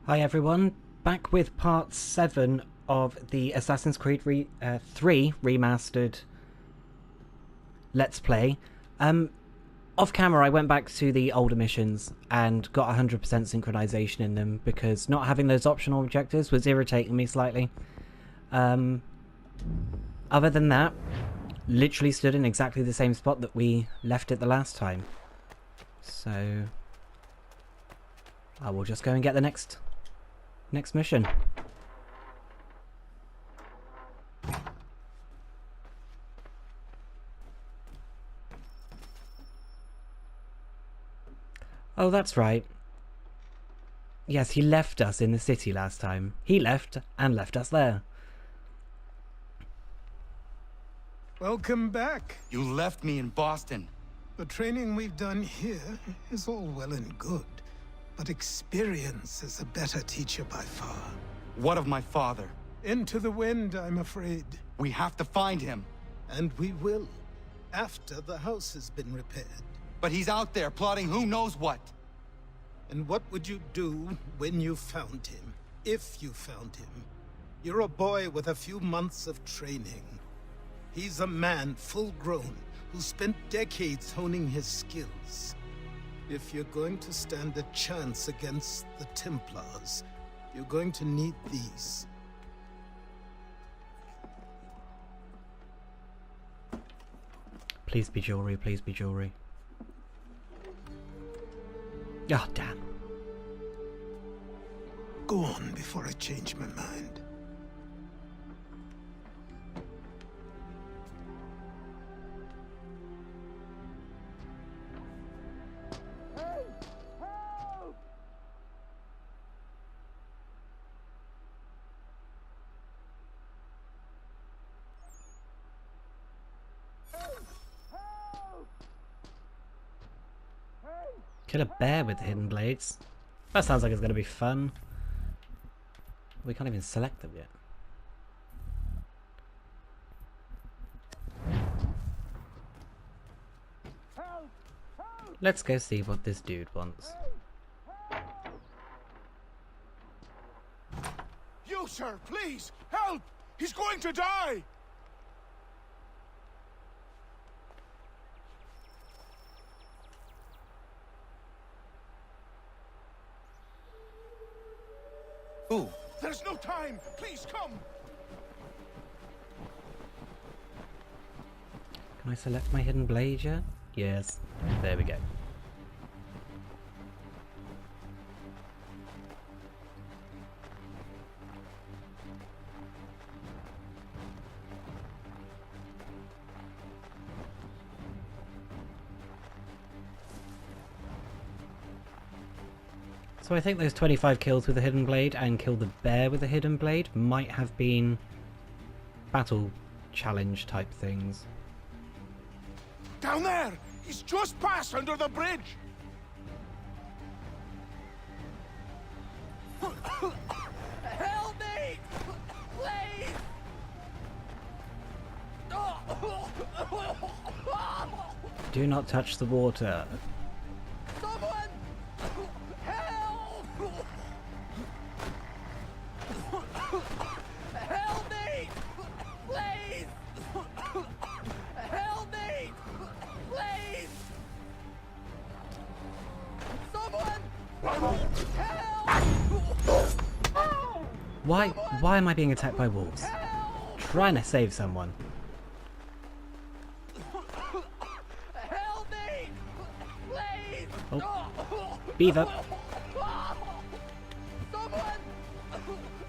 Hi everyone, back with part 7 of the Assassin's Creed 3 Remastered Let's Play. Off camera I went back to the older missions and got 100% synchronization in them because not having those optional objectives was irritating me slightly. Other than that, literally stood in exactly the same spot that we left it the last time. So I will just go and get the next mission. Oh, that's right. Yes, he left us in the city last time. He left and left us there. Welcome back. You left me in Boston. The training we've done here is all well and good, but experience is a better teacher by far. What of my father? Into the wind, I'm afraid. We have to find him. And we will, after the house has been repaired. But he's out there plotting who knows what. And what would you do when you found him? If you found him? You're a boy with a few months of training. He's a man full grown who spent decades honing his skills. If you're going to stand a chance against the Templars, you're going to need these. Please be jewelry, please be jewelry. Ah, oh, damn. Go on before I change my mind. Kill a bear with hidden blades. That sounds like it's going to be fun. We can't even select them yet. Let's go see what this dude wants. You, sir, please, help! He's going to die! Who? There's no time! Please come! Can I select my hidden blade yet? Yes. There we go. So I think those 25 kills with the hidden blade and kill the bear with the hidden blade might have been battle challenge type things. Down there! He's just passed under the bridge! Help me! Please! Do not touch the water. Someone! Help! Help me! Please! Help me! Please! Someone! Help! Why am I being attacked by wolves? Trying to save someone. Help me! Please! Oh, beaver. Someone!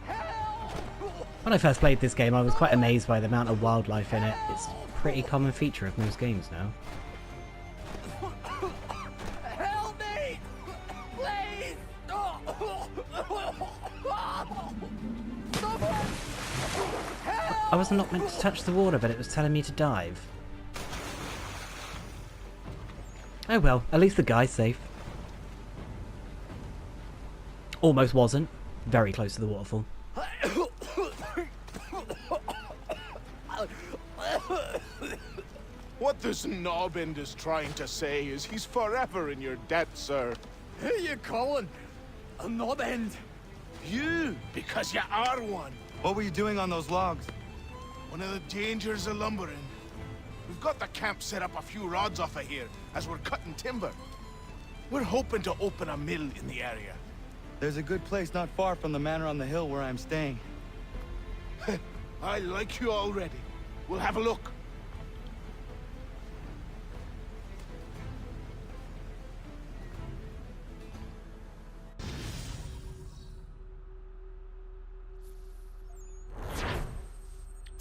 Help! When I first played this game, I was quite amazed by the amount of wildlife in it. It's a pretty common feature of most games now. Help me! Please! Someone! I was not meant to touch the water, but it was telling me to dive. Oh well, at least the guy's safe. Almost wasn't. Very close to the waterfall. What this knobbend is trying to say is he's forever in your debt, sir. Who you calling? A knob end? You, because you are one. What were you doing on those logs? One of the dangers of lumbering. We've got the camp set up a few rods off of here, as we're cutting timber. We're hoping to open a mill in the area. There's a good place not far from the manor on the hill where I'm staying. I like you already. We'll have a look.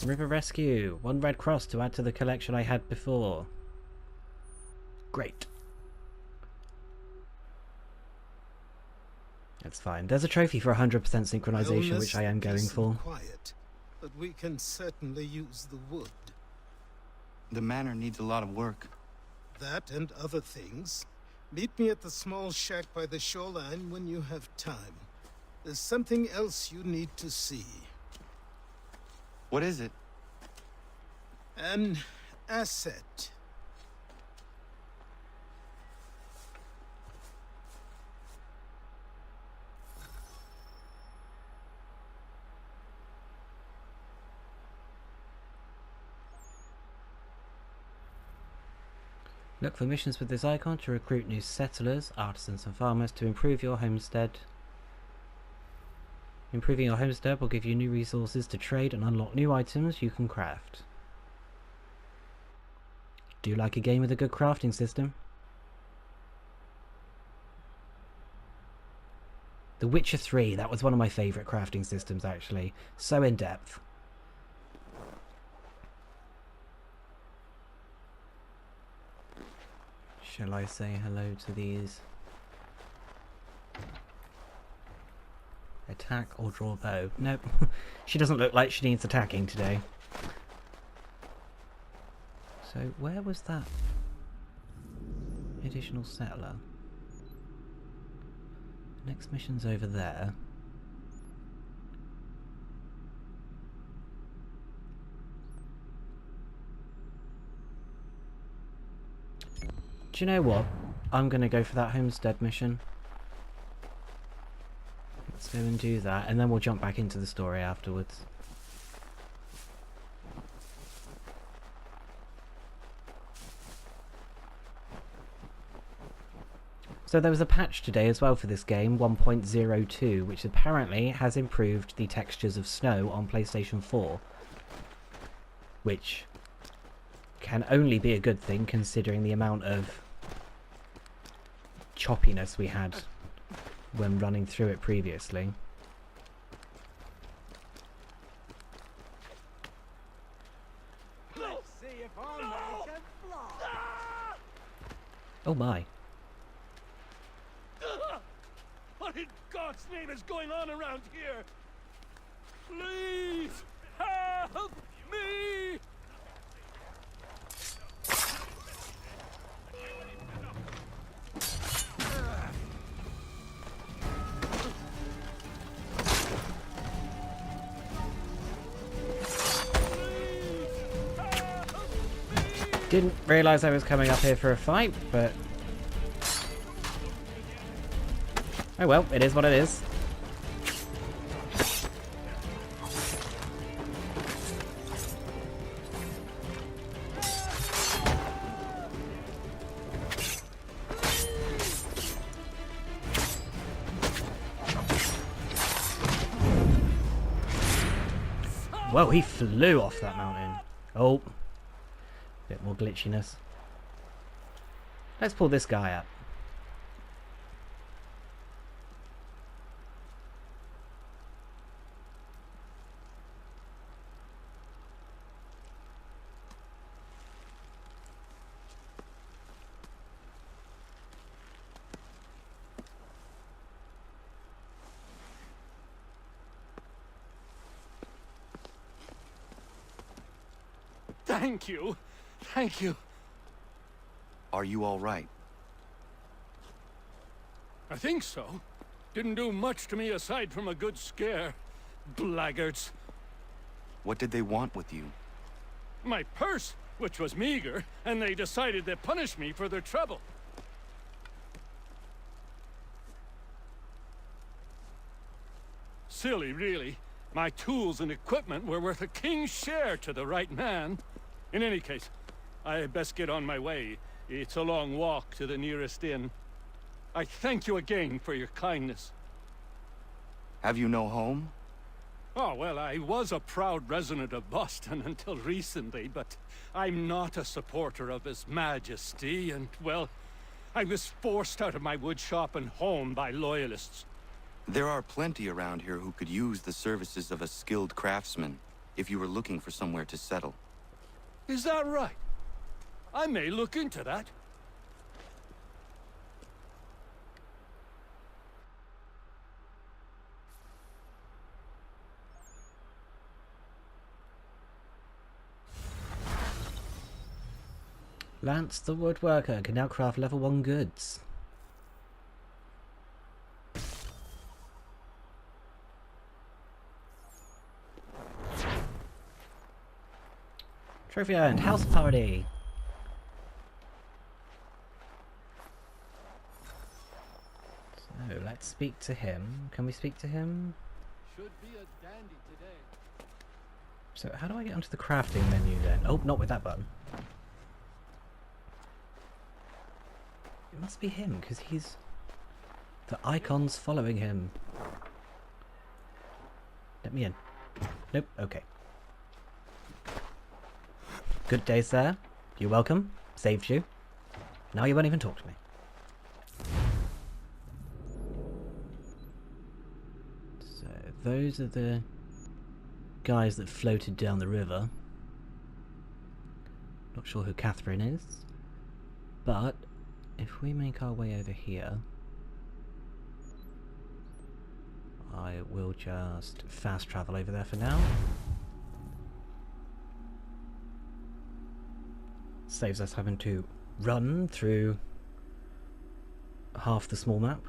River Rescue. 1 red cross to add to the collection I had before. Great. That's fine. There's a trophy for 100% synchronization, which I am going for. Quiet, but we can certainly use the wood. The manor needs a lot of work. That and other things. Meet me at the small shack by the shoreline when you have time. There's something else you need to see. What is it? An asset. Look for missions with this icon to recruit new settlers, artisans and farmers to improve your homestead. Improving your homestead will give you new resources to trade and unlock new items you can craft. Do you like a game with a good crafting system? The Witcher 3, that was one of my favourite crafting systems actually. So in depth. Shall I say hello to these? Attack or draw bow? Nope. She doesn't look like she needs attacking today. So where was that additional settler? Next mission's over there. Do you know what? I'm going to go for that homestead mission. Let's go and do that, and then we'll jump back into the story afterwards. So there was a patch today as well for this game, 1.02, which apparently has improved the textures of snow on PlayStation 4. Which can only be a good thing considering the amount of choppiness we had when running through it previously. Oh my. What in God's name is going on around here? Please help me! Didn't realise I was coming up here for a fight, but... oh well, it is what it is. Whoa, he flew off that mountain. Oh. Bit more glitchiness. Let's pull this guy up. Thank you. Thank you. Are you all right? I think so. Didn't do much to me aside from a good scare. Blackguards. What did they want with you? My purse, which was meager, and they decided to punish me for their trouble. silly, really. My tools and equipment were worth a king's share to the right man. In any case, I best get on my way. It's a long walk to the nearest inn. I thank you again for your kindness. Have you no home? Oh, well, I was a proud resident of Boston until recently, but I'm not a supporter of His Majesty, and, well, I was forced out of my woodshop and home by loyalists. There are plenty around here who could use the services of a skilled craftsman if you were looking for somewhere to settle. Is that right? I may look into that. Lance the woodworker can now craft level 1 goods. Trophy earned. House party. So let's speak to him. Can we speak to him? Should be a dandy today. So how do I get onto the crafting menu then? Oh, not with that button. It must be him, because he's... The icon's following him. Let me in. Nope, okay. Good day, sir. You're welcome. Saved you. Now you won't even talk to me. So, those are the guys that floated down the river. Not sure who Catherine is. But, if we make our way over here... I will just fast travel over there for now. Saves us having to run through half the small map.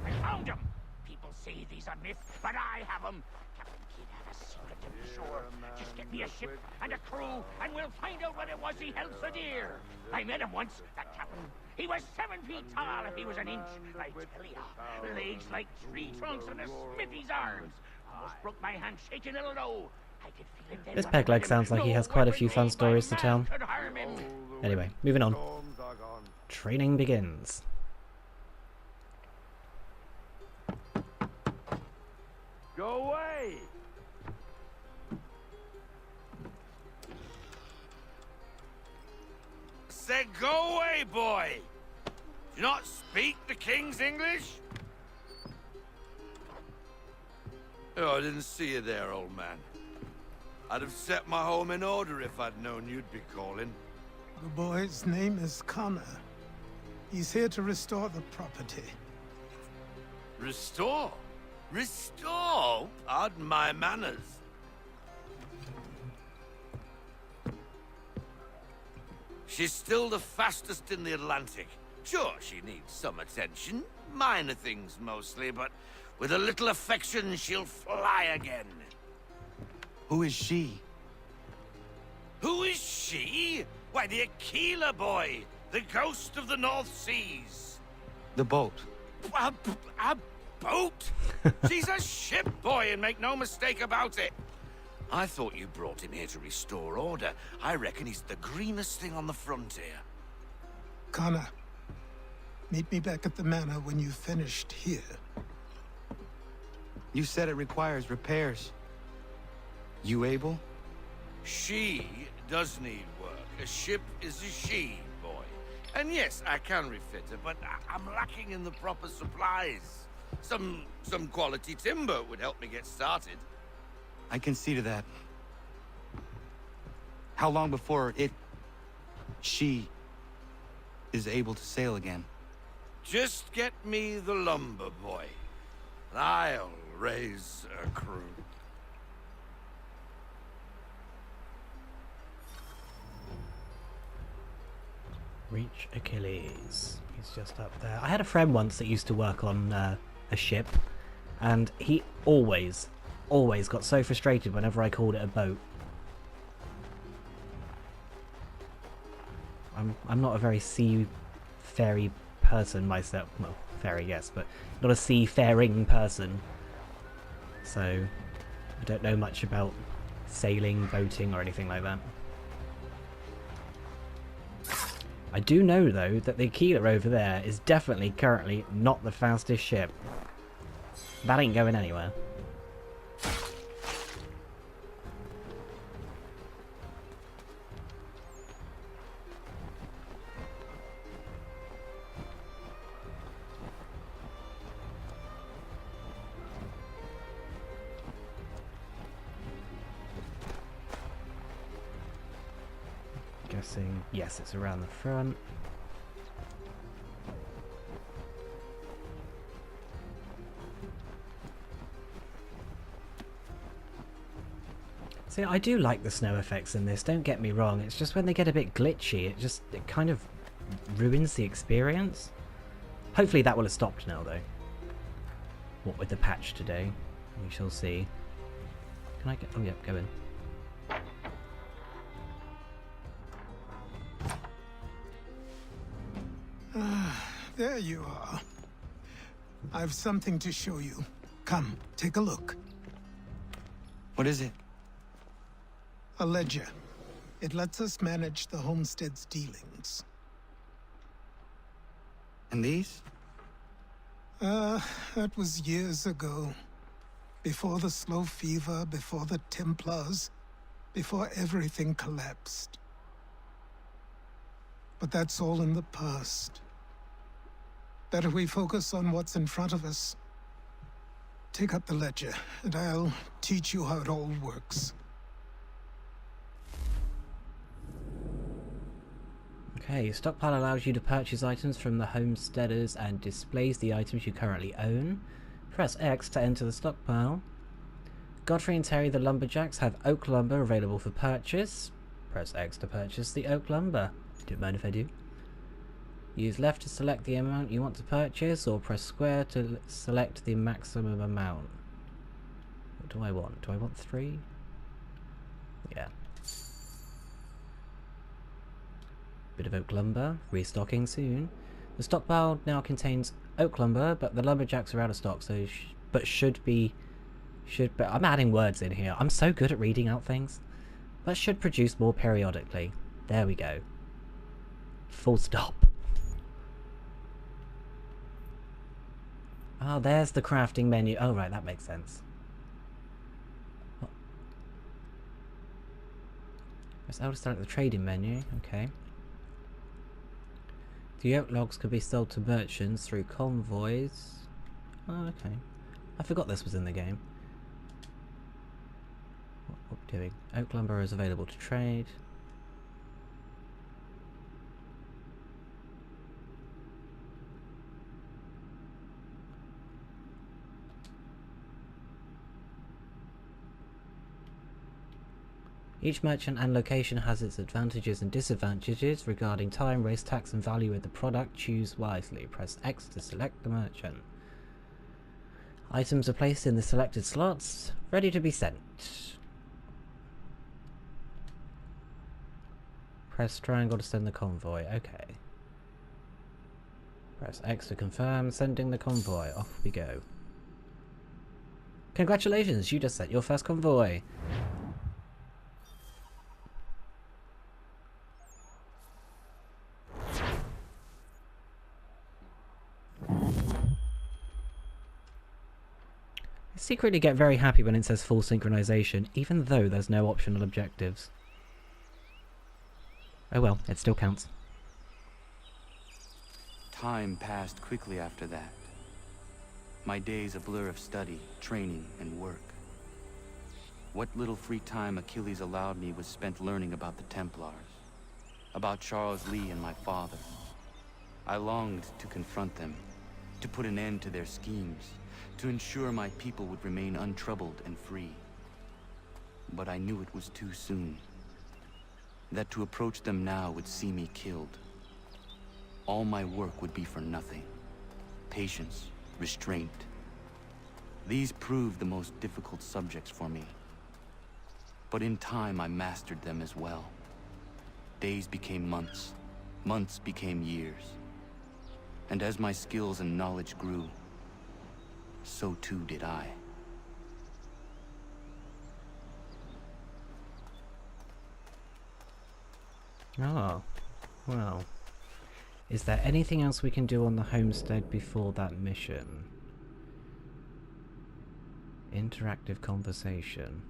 I found him! People say these are myths, but I have them! Captain Kidd had a secret to be sure. Just get me a ship and a crew, and we'll find out what it was he held so dear. I met him once, that captain. He was 7 feet tall if he was an inch. I tell ya, legs like tree trunks and a smithy's arms. Almost broke my hand shaking it'll know. I could feel it then This when I peg leg met him. sounds like he has quite a few fun stories to tell. Could harm him. Anyway, moving on. Training begins. Go away! Said go away, boy! Do you not speak the King's English? Oh, I didn't see you there, old man. I'd have set my home in order if I'd known you'd be calling. The boy's name is Connor. He's here to restore the property. Restore? Restore? Pardon my manners. She's still the fastest in the Atlantic. Sure, she needs some attention. Minor things mostly, but with a little affection, she'll fly again. Who is she? Who is she? Why, the Aquila boy, the ghost of the North Seas. The boat. A boat? She's a ship, boy, and make no mistake about it. I thought you brought him here to restore order. I reckon he's the greenest thing on the frontier. Connor, meet me back at the manor when you've finished here. You said it requires repairs. You able? She does need work. A ship is a she, boy. And yes, I can refit her, but I'm lacking in the proper supplies. Some quality timber would help me get started. I can see to that. How long before she is able to sail again? Just get me the lumber, boy. I'll raise a crew. Reach Achilles. He's just up there. I had a friend once that used to work on a ship, and he always got so frustrated whenever I called it a boat. I'm not a very seafaring person myself. Well, seafaring, yes, but not a seafaring person. So I don't know much about sailing, boating, or anything like that. I do know, though, that the Aquila over there is definitely currently not the fastest ship. That ain't going anywhere. Guessing, yes, it's around the front. See, I do like the snow effects in this, don't get me wrong. It's just when they get a bit glitchy, it kind of ruins the experience. Hopefully that will have stopped now, though. What with the patch today, we shall see. Can I get... oh, yep, go in. There you are. I've something to show you. Come, take a look. What is it? A ledger. It lets us manage the homestead's dealings. And these? That was years ago. Before the slow fever, before the Templars, before everything collapsed. But that's all in the past. Better we focus on what's in front of us. Take up the ledger, and I'll teach you how it all works. Okay, your stockpile allows you to purchase items from the homesteaders and displays the items you currently own. Press X to enter the stockpile. Godfrey and Terry the lumberjacks have oak lumber available for purchase. Press X to purchase the oak lumber. Don't mind if I do. Use left to select the amount you want to purchase, or press square to select the maximum amount. What do I want? Do I want 3? Yeah. Bit of oak lumber, restocking soon. The stockpile now contains oak lumber, but the lumberjacks are out of stock, so should be. I'm adding words in here. I'm so good at reading out things. But should produce more periodically. There we go. Full stop. Oh, there's the crafting menu. Oh, right, that makes sense. What? I'll just start at the trading menu. Okay. The oak logs can be sold to merchants through convoys. Oh, okay. I forgot this was in the game. What are we doing? Oak lumber is available to trade. Each merchant and location has its advantages and disadvantages regarding time, race, tax, and value of the product. Choose wisely. Press X to select the merchant. Items are placed in the selected slots, ready to be sent. Press triangle to send the convoy. Okay. Press X to confirm sending the convoy. Off we go. Congratulations, you just sent your first convoy. I secretly get very happy when it says full synchronization, even though there's no optional objectives. Oh well, it still counts. Time passed quickly after that. My days a blur of study, training, and work. What little free time Achilles allowed me was spent learning about the Templars, about Charles Lee and my father. I longed to confront them, to put an end to their schemes, to ensure my people would remain untroubled and free. But I knew it was too soon. That to approach them now would see me killed. All my work would be for nothing. Patience, restraint. These proved the most difficult subjects for me. But in time I mastered them as well. Days became months. Months became years. And as my skills and knowledge grew, so too did I. Oh, well. Is there anything else we can do on the homestead before that mission? Interactive conversation.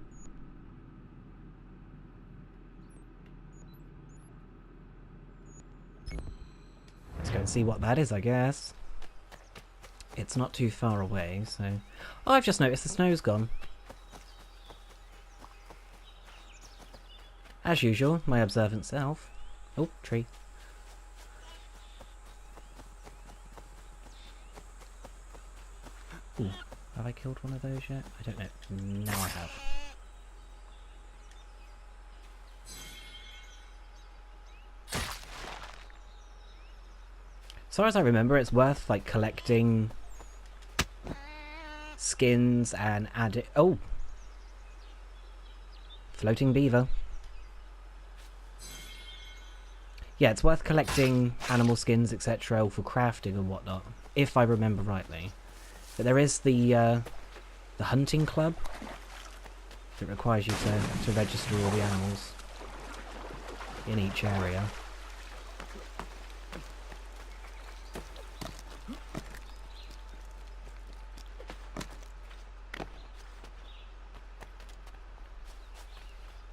Let's go and see what that is, I guess. It's not too far away, so... Oh, I've just noticed the snow's gone. As usual, my observant self. Oh, tree. Ooh, have I killed one of those yet? I don't know. Now I have. As far as I remember, it's worth like collecting skins and add it. Oh, floating beaver. Yeah, it's worth collecting animal skins, etc., for crafting and whatnot, if I remember rightly. But there is the hunting club that requires you to register all the animals in each area.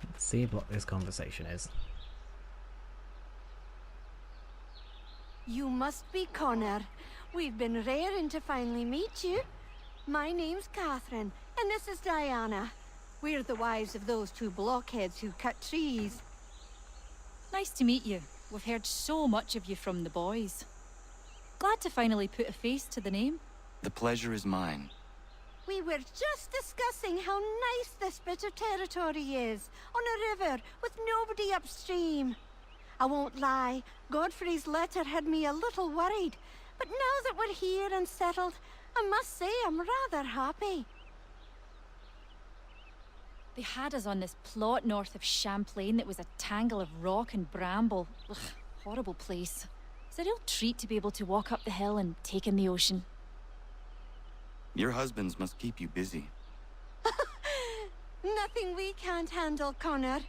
Let's see what this conversation is. You must be Connor. We've been raring to finally meet you. My name's Catherine, and this is Diana. We're the wives of those two blockheads who cut trees. Nice to meet you. We've heard so much of you from the boys. Glad to finally put a face to the name. The pleasure is mine. We were just discussing how nice this bit of territory is, on a river with nobody upstream. I won't lie, Godfrey's letter had me a little worried, but now that we're here and settled, I must say I'm rather happy. They had us on this plot north of Champlain that was a tangle of rock and bramble. Ugh, horrible place. It's a real treat to be able to walk up the hill and take in the ocean. Your husbands must keep you busy. Nothing we can't handle, Connor.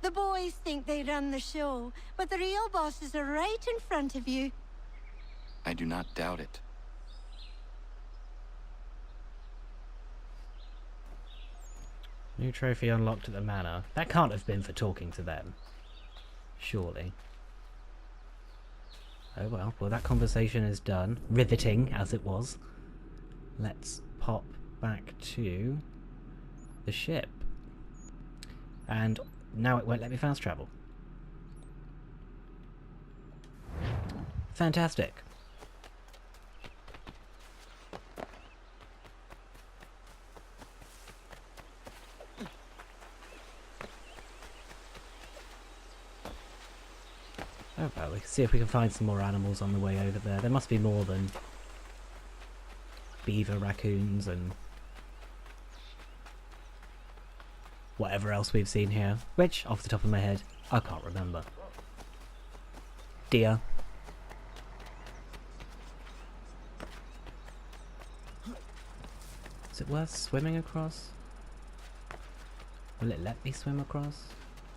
The boys think they run the show, but the real bosses are right in front of you. I do not doubt it. New trophy unlocked at the manor. That can't have been for talking to them. Surely. Oh well, that conversation is done. Riveting, as it was. Let's pop back to the ship. And now it won't let me fast travel. Fantastic. Oh well, we can see if we can find some more animals on the way over there. There must be more than beaver, raccoons, and whatever else we've seen here. Which, off the top of my head, I can't remember. Deer. Is it worth swimming across? Will it let me swim across?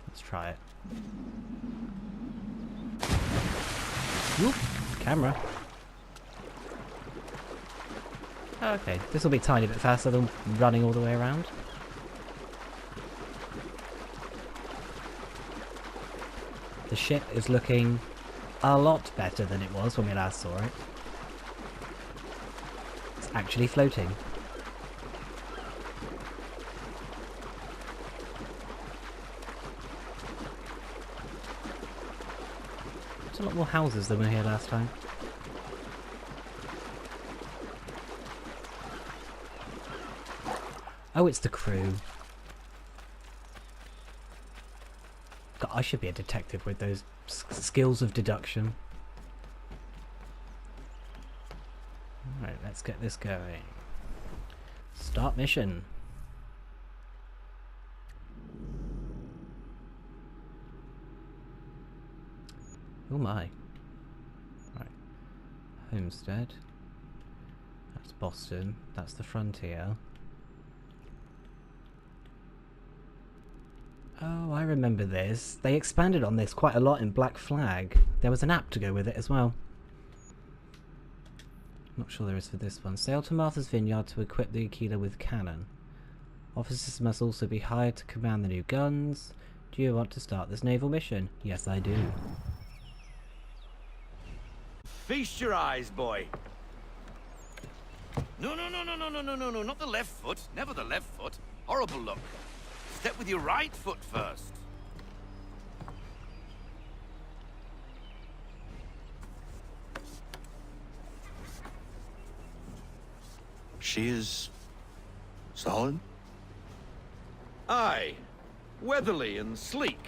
Let's try it. Whoop! Camera. Okay, this will be a tiny bit faster than running all the way around. The ship is looking a lot better than it was when we last saw it. It's actually floating. There's a lot more houses than were here last time. Oh, it's the crew. God, I should be a detective with those skills of deduction. Alright, let's get this going. Start mission. Oh my. Right. Homestead. That's Boston. That's the frontier. Oh, I remember this. They expanded on this quite a lot in Black Flag. There was an app to go with it as well. Not sure there is for this one. Sail to Martha's Vineyard to equip the Aquila with cannon. Officers must also be hired to command the new guns. Do you want to start this naval mission? Yes, I do. Feast your eyes, boy. No, not the left foot. Never the left foot. Horrible look. Step with your right foot first. She is... solid? Aye. Weatherly and sleek.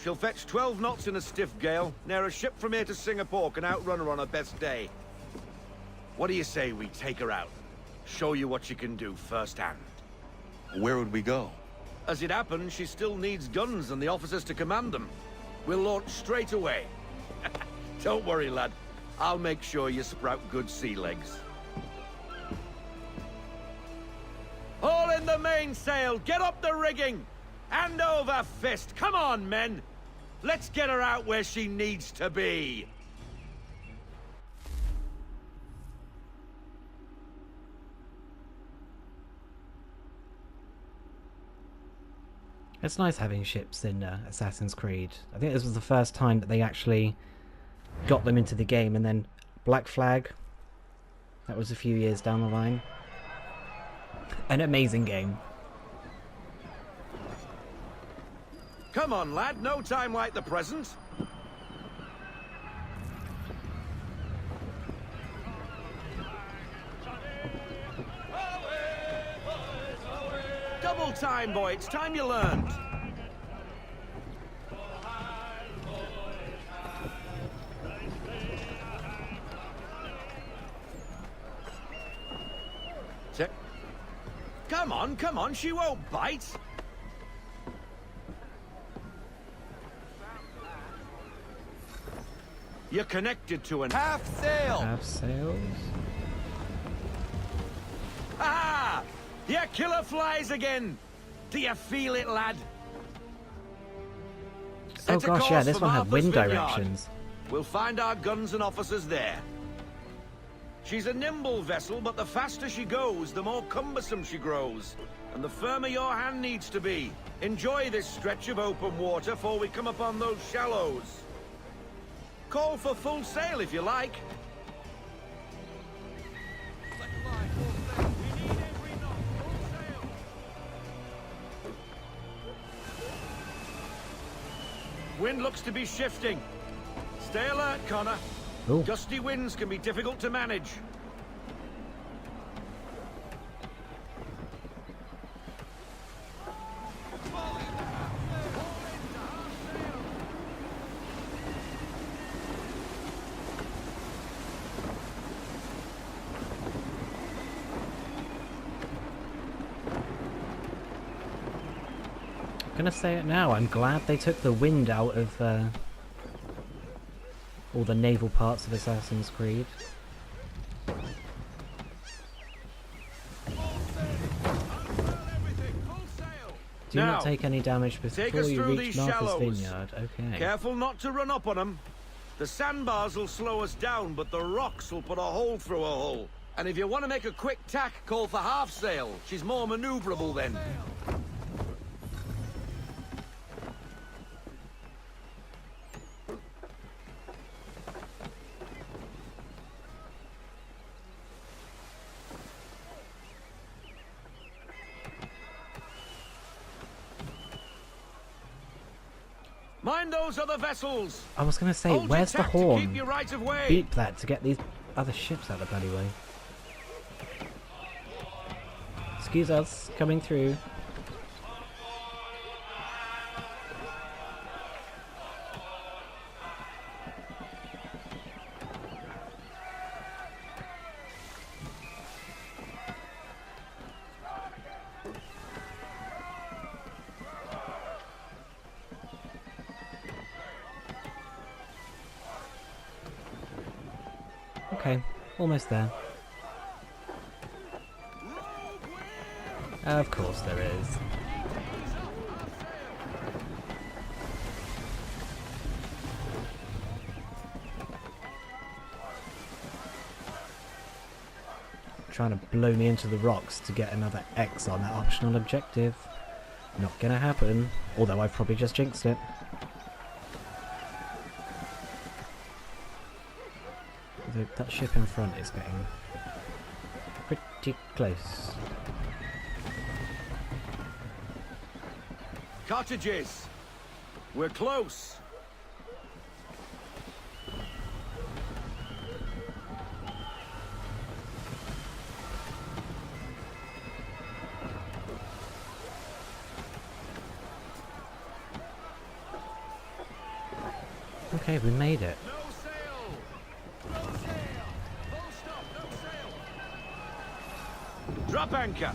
She'll fetch 12 knots in a stiff gale. Ne'er a ship from here to Singapore can outrun her on her best day. What do you say we take her out? Show you what she can do firsthand. Where would we go? As it happens, she still needs guns and the officers to command them. We'll launch straight away. Don't worry, lad. I'll make sure you sprout good sea legs. All in the mainsail! Get up the rigging! Hand over fist! Come on, men! Let's get her out where she needs to be! It's nice having ships in Assassin's Creed. I think this was the first time that they actually got them into the game, and then Black Flag, that was a few years down the line. An amazing game. Come on, lad. No time like the present. Double time, boy. It's time you learned. Check. Come on. She won't bite. You're connected to an half sail. Half sails. Ah! Your killer flies again. Do you feel it, lad? Oh Set a gosh, yeah, course this for one had wind Martha's Vineyard. directions. We'll find our guns and officers there. She's a nimble vessel, but the faster she goes, the more cumbersome she grows. And the firmer your hand needs to be. Enjoy this stretch of open water before we come upon those shallows. Call for full sail if you like. Wind looks to be shifting. Stay alert, Connor. Ooh. Gusty winds can be difficult to manage. I'm gonna say it now, I'm glad they took the wind out of all the naval parts of Assassin's Creed. Do Now, not take any damage take before us you through reach these Martha's shallows. Vineyard. Okay. Careful not to run up on them. The sandbars will slow us down, but the rocks will put a hole through a hull. And if you want to make a quick tack, call for half sail. She's more maneuverable then. Mind those other vessels. I was gonna say, Hold your where's the tack to horn? keep your right of way. Beep that to get these other ships out of the bloody way. Excuse us, coming through. Okay, almost there. Of course there is. Trying to blow me into the rocks to get another X on that optional objective. Not gonna happen, although I've probably just jinxed it. That ship in front is getting pretty close. Cottages! We're close! Okay, we made it. No sail! No sail! Full stop, no sail! Drop anchor!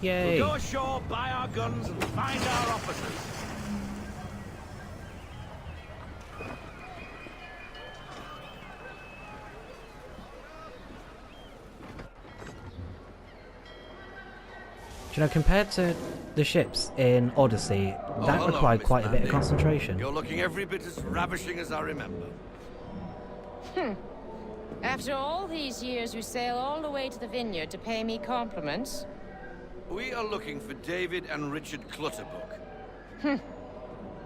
Yay! We'll go ashore, buy our guns, and find our officers. Do you know, compared to the ships in Odyssey, that hello, required Miss quite a bit of Mandy. concentration. You're looking every bit as ravishing as I remember. After all these years, you sail all the way to the vineyard to pay me compliments? We are looking for David and Richard Clutterbuck.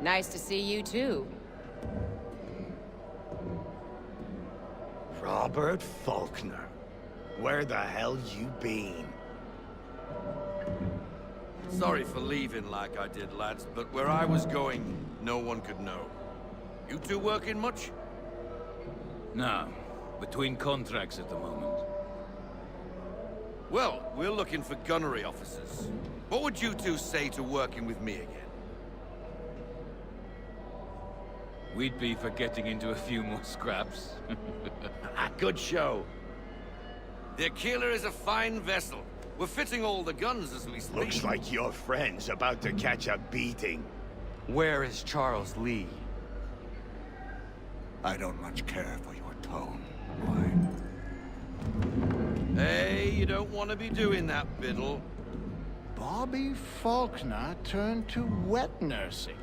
Nice to see you, too. Robert Faulkner. Where the hell you been? Sorry for leaving like I did, lads, but where I was going, no one could know. You two working much? No. Between contracts at the moment. Well, we're looking for gunnery officers. What would you two say to working with me again? We'd be for getting into a few more scraps. Good show. The Aquila is a fine vessel. We're fitting all the guns as we speak. Looks like your friend's about to catch a beating. Where is Charles Lee? I don't much care for your tone. Hey, you don't want to be doing that, Biddle. Bobby Faulkner turned to wet nursing.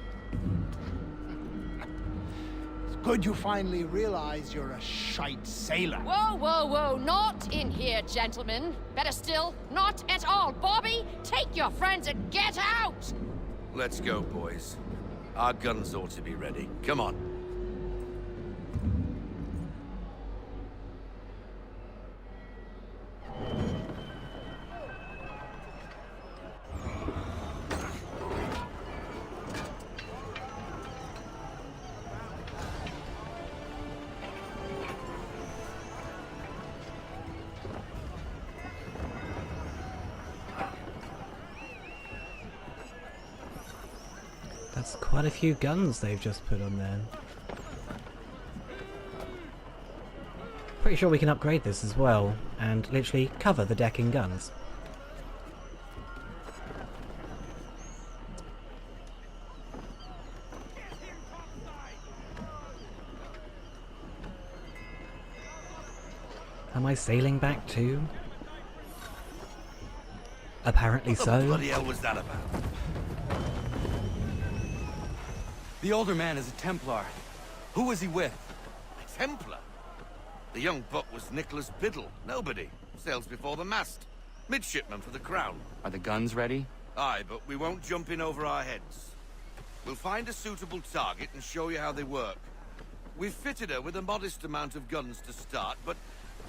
It's good you finally realize you're a shite sailor. Whoa, whoa, whoa, not in here, gentlemen. Better still, not at all. Bobby, take your friends and get out! Let's go, boys. Our guns ought to be ready. Come on. That's quite a few guns they've just put on there. Pretty sure we can upgrade this as well, and literally cover the deck in guns. Am I sailing back too? Apparently What so. the bloody hell was that about? The older man is a Templar. Who was he with? A Templar? The young buck was Nicholas Biddle. Nobody. Sails before the mast. Midshipman for the Crown. Are the guns ready? Aye, but we won't jump in over our heads. We'll find a suitable target and show you how they work. We've fitted her with a modest amount of guns to start, but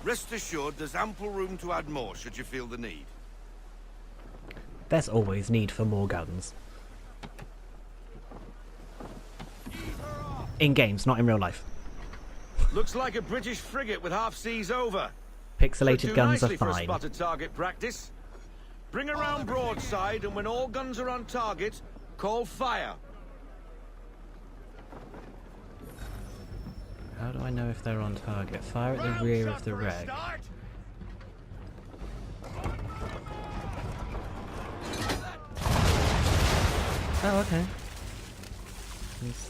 rest assured there's ample room to add more should you feel the need. There's always need for more guns. In games, not in real life. Looks like a British frigate with half seas over. Pixelated Should do guns are nicely for a fine. spotted target practice. Bring around broadside, and when all guns are on target, call fire. How do I know if they're on target? Fire at the rear of the wreck. Oh, okay.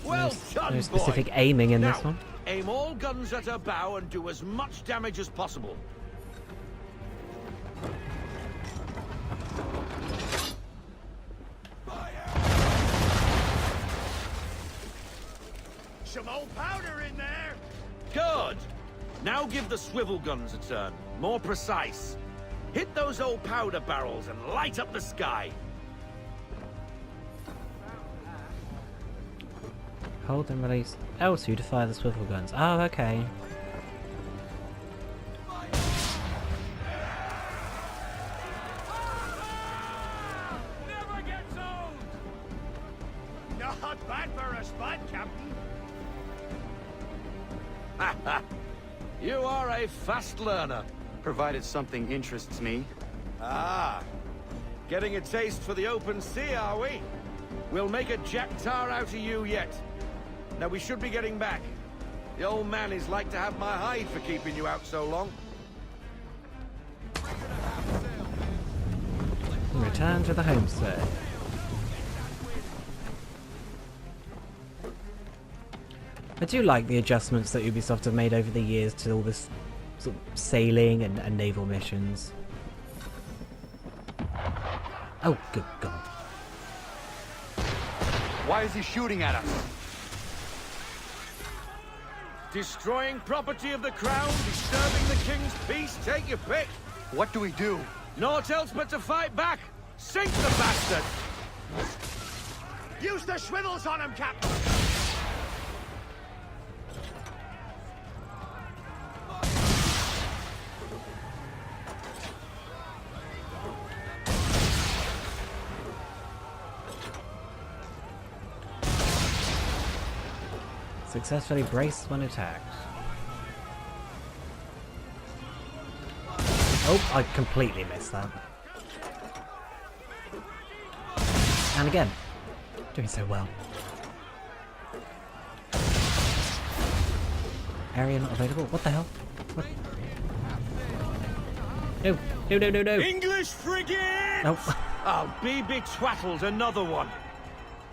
Well done, no specific boy. aiming in Now, this one. Aim all guns at her bow and do as much damage as possible. Some old powder in there! Good! Now give the swivel guns a turn. More precise. Hit those old powder barrels and light up the sky. Hold and release L2 to fire the swivel guns. Oh, okay. Never gets old! Not bad for a spud, Captain. You are a fast learner. Provided something interests me. Ah, getting a taste for the open sea, are we? We'll make a jack tar out of you yet. Now we should be getting back. The old man is like to have my hide for keeping you out so long. Return to the homestead. I do like the adjustments that Ubisoft have made over the years to all this sort of sailing and naval missions. Oh, good God. Why is he shooting at us? Destroying property of the crown, disturbing the king's peace, take your pick. What do we do? Naught else but to fight back. Sink the bastard! Use the swivels on him, Captain! Successfully braced when attacked. Oh, I completely missed that. And again, doing so well. Area not available? What the hell? What? No, no, no, no, no! English frigate! Nope. Oh, BB Twattles, another one.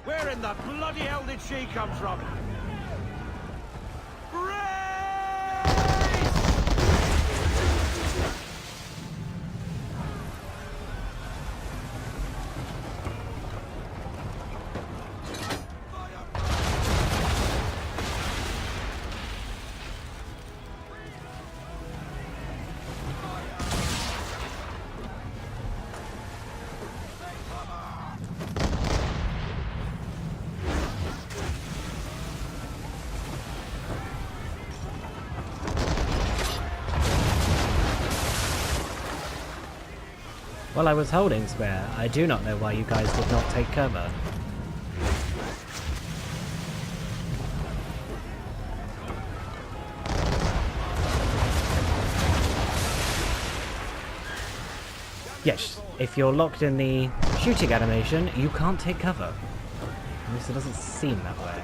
Where in the bloody hell did she come from? Well, I was holding square. I do not know why you guys did not take cover. Yes, if you're locked in the shooting animation, you can't take cover. At least it doesn't seem that way.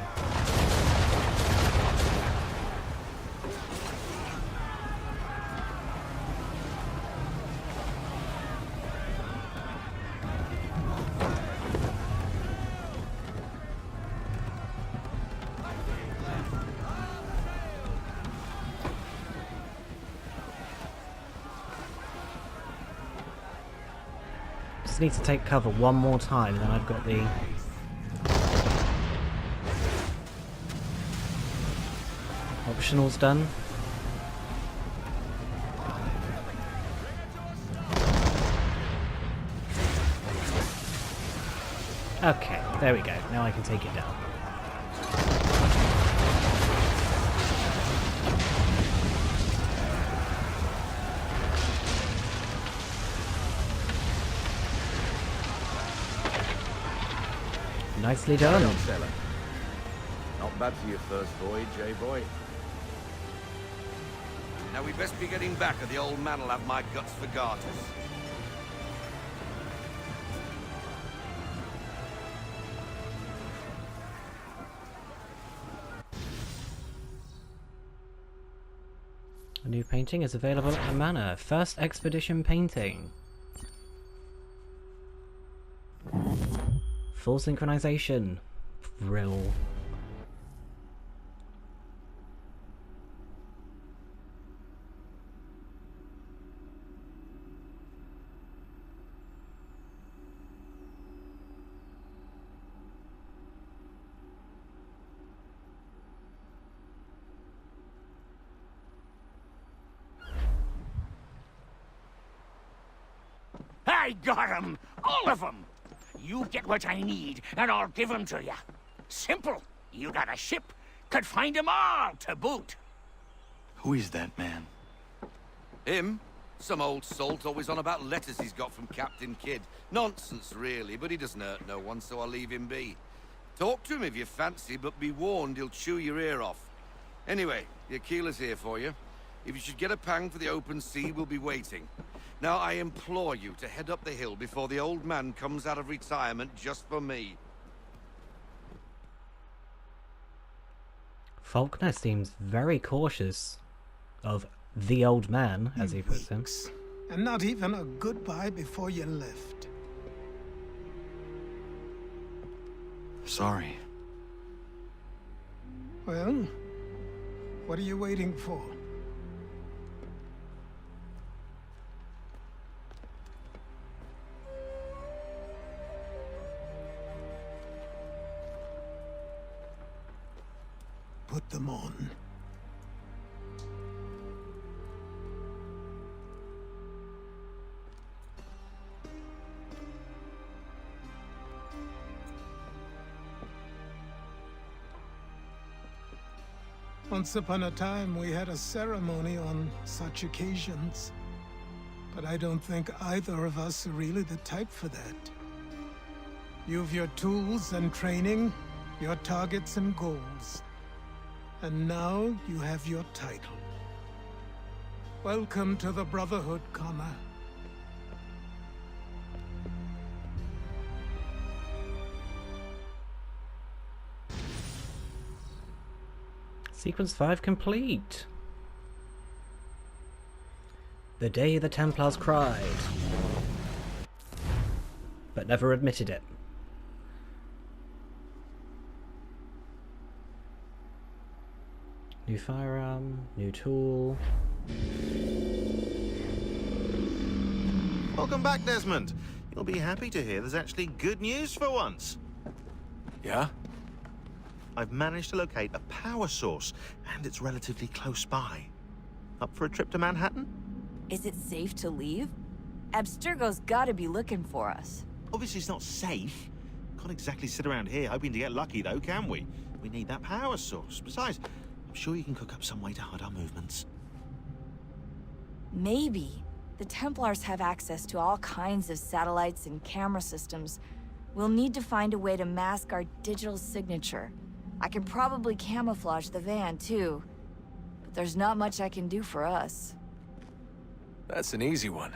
Just need to take cover one more time, then I've got the optionals done. Okay, there we go. Now I can take it down. Nicely done. Not bad for your first voyage, eh, boy? Now we best be getting back, or the old man'll have my guts for garters. A new painting is available at the manor. First expedition painting. Full synchronization. Brill. I got 'em! All of 'em! You get what I need, and I'll give 'em to you. Simple. You got a ship, could find 'em all to boot. Who is that man? Him? Some old salt always on about letters he's got from Captain Kidd. Nonsense, really, but he doesn't hurt no one, so I'll leave him be. Talk to him if you fancy, but be warned he'll chew your ear off. Anyway, the Aquila's here for you. If you should get a pang for the open sea, we'll be waiting. Now, I implore you to head up the hill before the old man comes out of retirement just for me. Faulkner seems very cautious of the old man, as he puts him. And not even a goodbye before you left. Sorry. Well, what are you waiting for? Put them on. Once upon a time, we had a ceremony on such occasions. But I don't think either of us are really the type for that. You've your tools and training, your targets and goals. And now you have your title. Welcome to the Brotherhood, Connor. Sequence 5 complete. The day the Templars cried, but never admitted it. New firearm, new tool. Welcome back, Desmond. You'll be happy to hear there's actually good news for once. Yeah? I've managed to locate a power source, and it's relatively close by. Up for a trip to Manhattan? Is it safe to leave? Abstergo's gotta be looking for us. Obviously it's not safe. Can't exactly sit around here hoping to get lucky, though, can we? We need that power source. Besides, I'm sure you can cook up some way to hide our movements. Maybe. The Templars have access to all kinds of satellites and camera systems. We'll need to find a way to mask our digital signature. I can probably camouflage the van, too. But there's not much I can do for us. That's an easy one.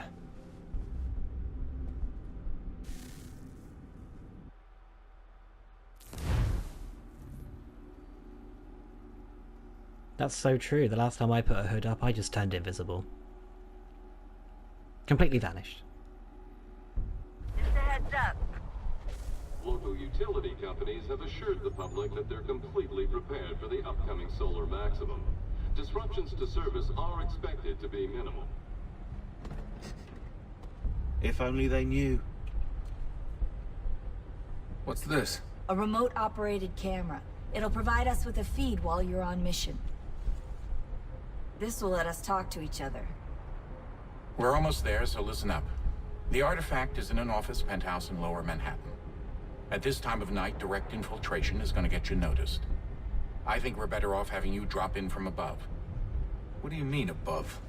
That's so true. The last time I put a hood up, I just turned invisible. Completely vanished. Just a heads up. Local utility companies have assured the public that they're completely prepared for the upcoming solar maximum. Disruptions to service are expected to be minimal. If only they knew. What's this? A remote-operated camera. It'll provide us with a feed while you're on mission. This will let us talk to each other. We're almost there, so listen up. The artifact is in an office penthouse in Lower Manhattan. At this time of night, direct infiltration is going to get you noticed. I think we're better off having you drop in from above. What do you mean, above?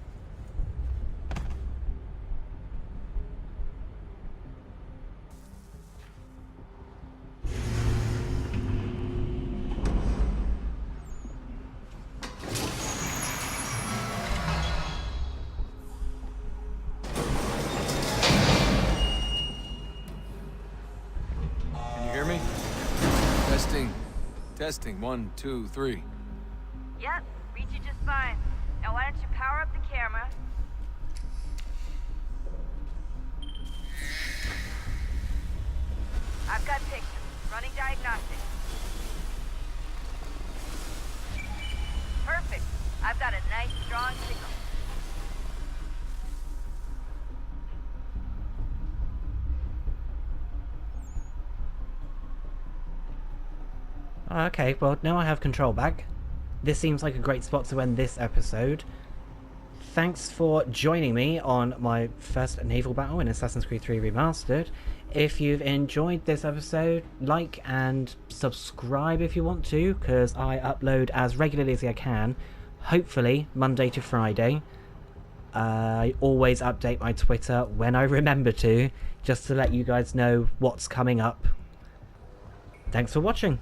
Testing, 1, 2, 3. Yep, reach you just fine. Now why don't you power up the camera? I've got pictures. Running diagnostics. Perfect. I've got a nice, strong signal. Okay, well, now I have control back. This seems like a great spot to end this episode. thanks for joining me on my first naval battle in Assassin's Creed 3 Remastered. If you've enjoyed this episode, like and subscribe if you want to, because I upload as regularly as I can, hopefully Monday to Friday. I always update my Twitter when I remember to, just to let you guys know what's coming up. Thanks for watching.